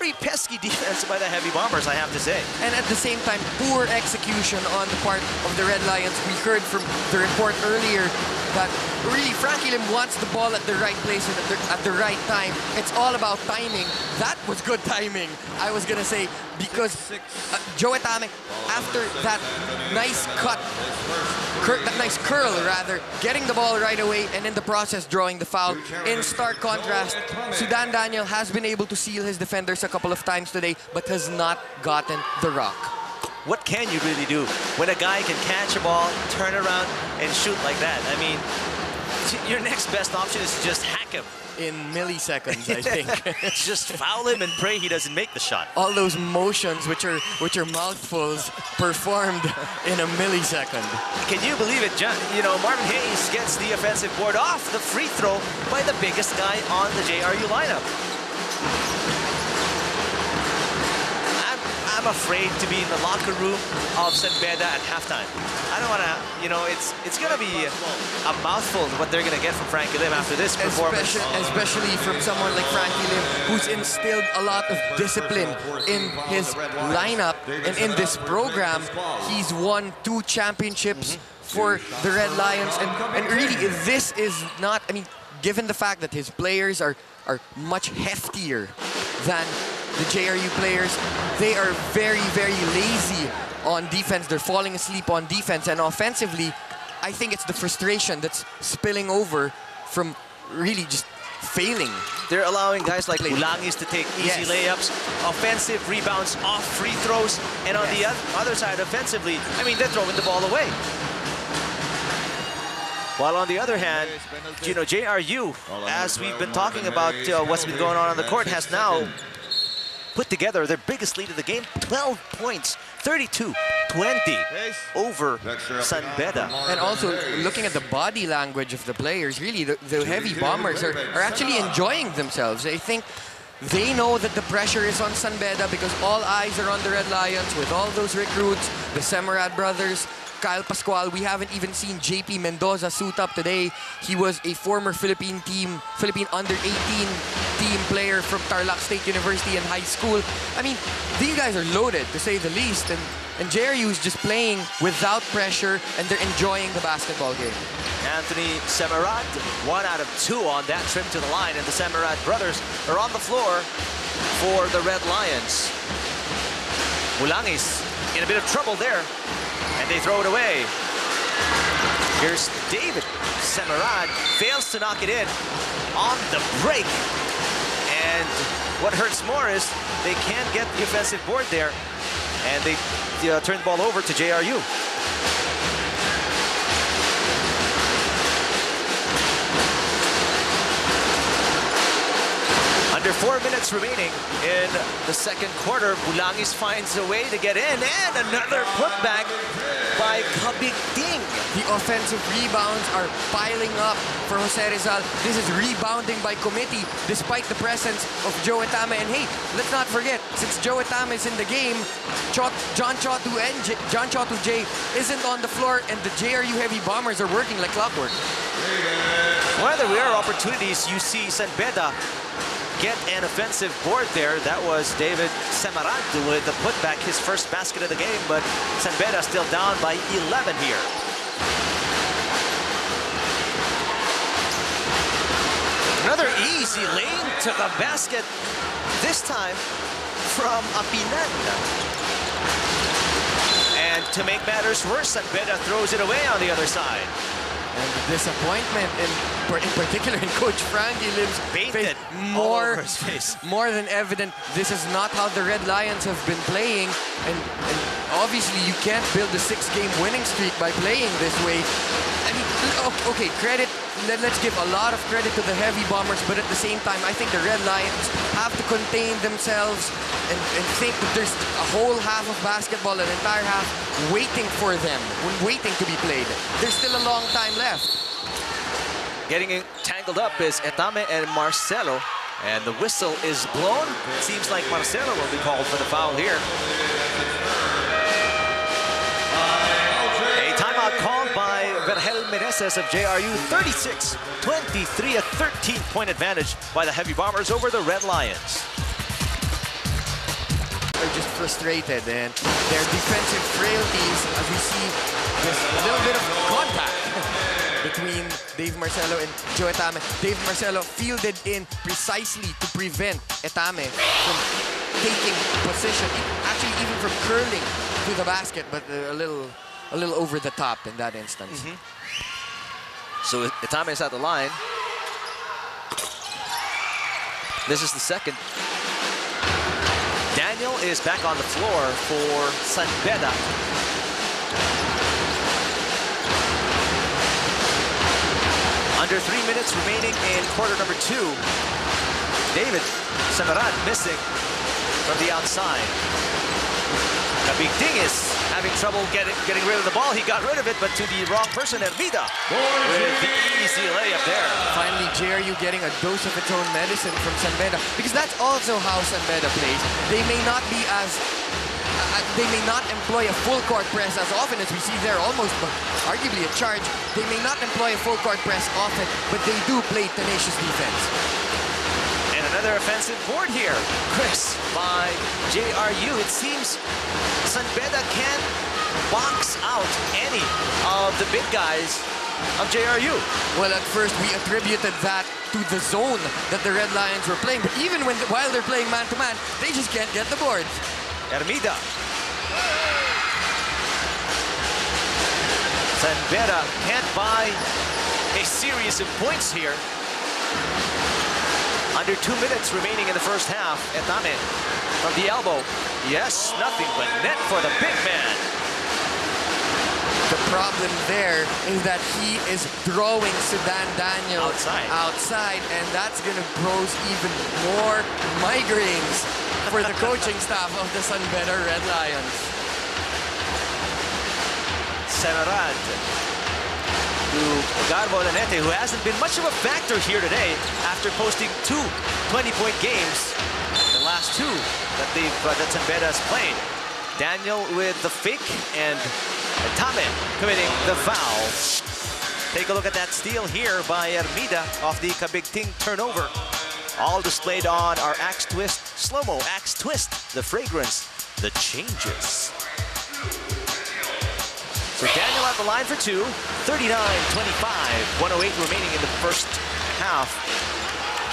pretty pesky defense by the Heavy Bombers, I have to say. And at the same time, poor execution on the part of the Red Lions. We heard from the report earlier that really Frankie Lim wants the ball at the right place and at the right time. It's all about timing. That was good timing, I was gonna say, because Joe Etame, after that nice cut, that nice curl rather, getting the ball right away and in the process drawing the foul. In stark contrast, Sudan Daniel has been able to seal his defenders a couple of times today, but has not gotten the rock. What can you really do when a guy can catch a ball, turn around, and shoot like that? I mean, your next best option is to just hack him. In milliseconds, I think. Just foul him and pray he doesn't make the shot. All those motions, which are mouthfuls, performed in a millisecond. Can you believe it, John? You know, Marvin Hayes gets the offensive board off the free throw by the biggest guy on the JRU lineup. I'm afraid to be in the locker room of Beda at halftime. I don't want to, you know, it's going to be a mouthful of what they're going to get from Frankie Lim after this performance. Especially from someone like Frankie Lim, who's instilled a lot of discipline in his lineup and in this program. He's won 2 championships for the Red Lions, and really this is not, I mean, given the fact that his players are much heftier than the JRU players, they are very, very lazy on defense. They're falling asleep on defense, and offensively, I think it's the frustration that's spilling over from really just failing. They're allowing guys like Ulangis to take easy layups, offensive rebounds off free throws, and on the other side, offensively, I mean, they're throwing the ball away. While on the other hand, you know, JRU, as we've been talking about what's been going on the court, has now put together their biggest lead of the game, 12 points, 32-20 over Beda. And also, looking at the body language of the players, really, the Heavy Bombers are actually enjoying themselves. I think they know that the pressure is on Beda because all eyes are on the Red Lions with all those recruits, the Semerad brothers, Kyle Pascual. We haven't even seen JP Mendoza suit up today. He was a former Philippine under-18 team player from Tarlac State University in high school. I mean, these guys are loaded, to say the least, and JRU is just playing without pressure, and they're enjoying the basketball game. Anthony Semerad, 1 out of 2 on that trip to the line, and the Semerad brothers are on the floor for the Red Lions. Ulangis in a bit of trouble there, and they throw it away. Here's David Semerad, fails to knock it in on the break. And what hurts more is they can't get the offensive board there, and they turn the ball over to JRU. Under 4 minutes remaining in the second quarter, Ulangis finds a way to get in, and another putback by Kabig Ding. The offensive rebounds are piling up for Jose Rizal. This is rebounding by committee, despite the presence of Joe Etame. And hey, let's not forget, since Joe Etame is in the game, John Chotu J isn't on the floor, and the JRU Heavy Bombers are working like clockwork. One of the rare opportunities you see Beda get an offensive board there. That was David Semerad with the putback, his first basket of the game, but Beda still down by 11 here. Another easy lane to the basket, this time from Apinan. And to make matters worse, Beda throws it away on the other side. And the disappointment in particular in Coach Frankie Lim's face, more than evident. This is not how the Red Lions have been playing, and obviously you can't build a 6-game winning streak by playing this way. I mean, okay, credit. Let's give a lot of credit to the Heavy Bombers, but at the same time, I think the Red Lions have to contain themselves and think that there's a whole half of basketball, an entire half, waiting for them, waiting to be played. There's still a long time left. Getting tangled up is Etame and Marcelo, and the whistle is blown. It seems like Marcelo will be called for the foul here. A timeout called by Vergel Meneses of JRU. 36-23, a 13-point advantage by the Heavy Bombers over the Red Lions. they're just frustrated, and their defensive frailties, as we see, there's a little bit of contact between Dave Marcelo and Joe Etame. Dave Marcelo fielded in precisely to prevent Etame from taking position, actually even from curling to the basket, but a little over the top in that instance. So Etame is at the line. This is the second. Daniel is back on the floor for San Beda. Under 3 minutes remaining in quarter number 2. David Semerad missing from the outside. Kabigting is having trouble getting rid of the ball. He got rid of it, but to the wrong person, Beda with the easy layup there. Finally, JRU getting a dose of its own medicine from San Beda, because that's also how San Beda plays. They may not be as they may not employ a full court press as often as we see there, almost arguably a charge. They may not employ a full court press often, but they do play tenacious defense. And another offensive board here, Chris, by JRU. It seems San Beda can't box out any of the big guys of JRU. Well, at first we attributed that to the zone that the Red Lions were playing, but even while they're playing man-to-man, they just can't get the boards. Hermida. San Beda can't buy a series of points here. Under 2 minutes remaining in the first half. Etame from the elbow. Yes, nothing but net for the big man. The problem there is that he is throwing Sudan Daniel outside, and that's going to pose even more migraines for the coaching staff of the San Beda Red Lions. Semerad to Garbo Lanete, who hasn't been much of a factor here today after posting 2 20-point games in the last 2 that San Beda has played. Daniel with the fake and Etame committing the foul. Take a look at that steal here by Hermida off the Kabigting turnover. All displayed on our Axe Twist, slow-mo Axe Twist, the fragrance, the changes. So Daniel at the line for 2, 39-25, 108 remaining in the first half.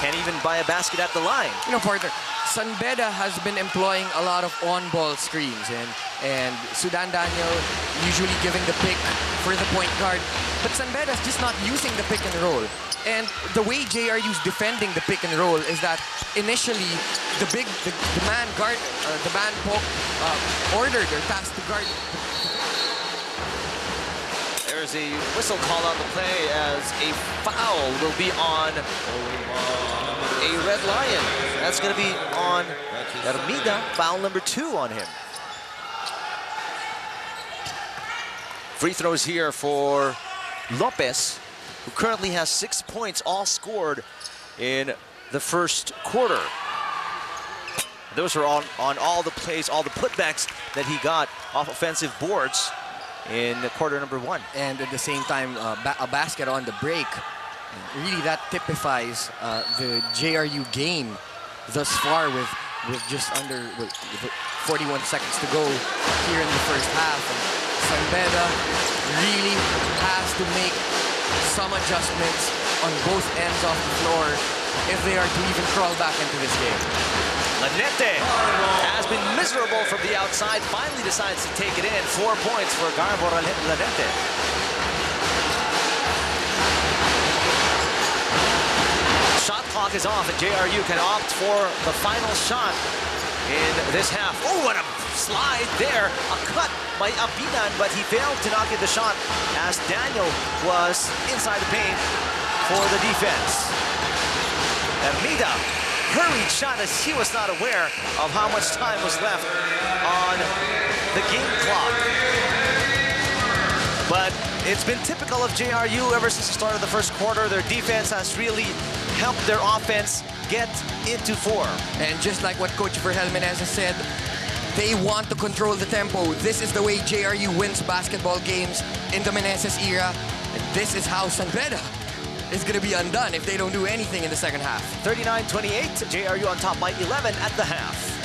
Can't even buy a basket at the line. You know, partner, San Beda has been employing a lot of on-ball screens, and Sudan Daniel usually giving the pick for the point guard. But San Beda is just not using the pick and roll. And the way JRU's defending the pick and roll is that initially the man guard, the man ordered or tasked to guard. There's a whistle call on the play as a foul will be on a Red Lion. That's going to be on Hermida, foul number 2 on him. Free throws here for Lopez, who currently has 6 points, all scored in the first quarter. Those are on all the plays, all the putbacks that he got off offensive boards in quarter number 1. And at the same time, a basket on the break. Really, that typifies the JRU game thus far with just under 41 seconds to go here in the first half. And San Beda really has to make some adjustments on both ends of the floor if they are to even crawl back into this game. Lanete has been miserable from the outside, finally decides to take it in. 4 points for Garbo Lanete. Shot clock is off, and JRU can opt for the final shot in this half. Oh, what a slide there. A cut by Abinan, but he failed to knock in the shot as Daniel was inside the paint for the defense. Hermida, hurried shot as he was not aware of how much time was left on the game clock. But it's been typical of JRU ever since the start of the first quarter. Their defense has really helped their offense get into form. And just like what Coach Verhelmenez has said, they want to control the tempo. This is the way JRU wins basketball games in the Meneses era. And this is how San Beda is going to be undone if they don't do anything in the second half. 39-28, JRU on top by 11 at the half.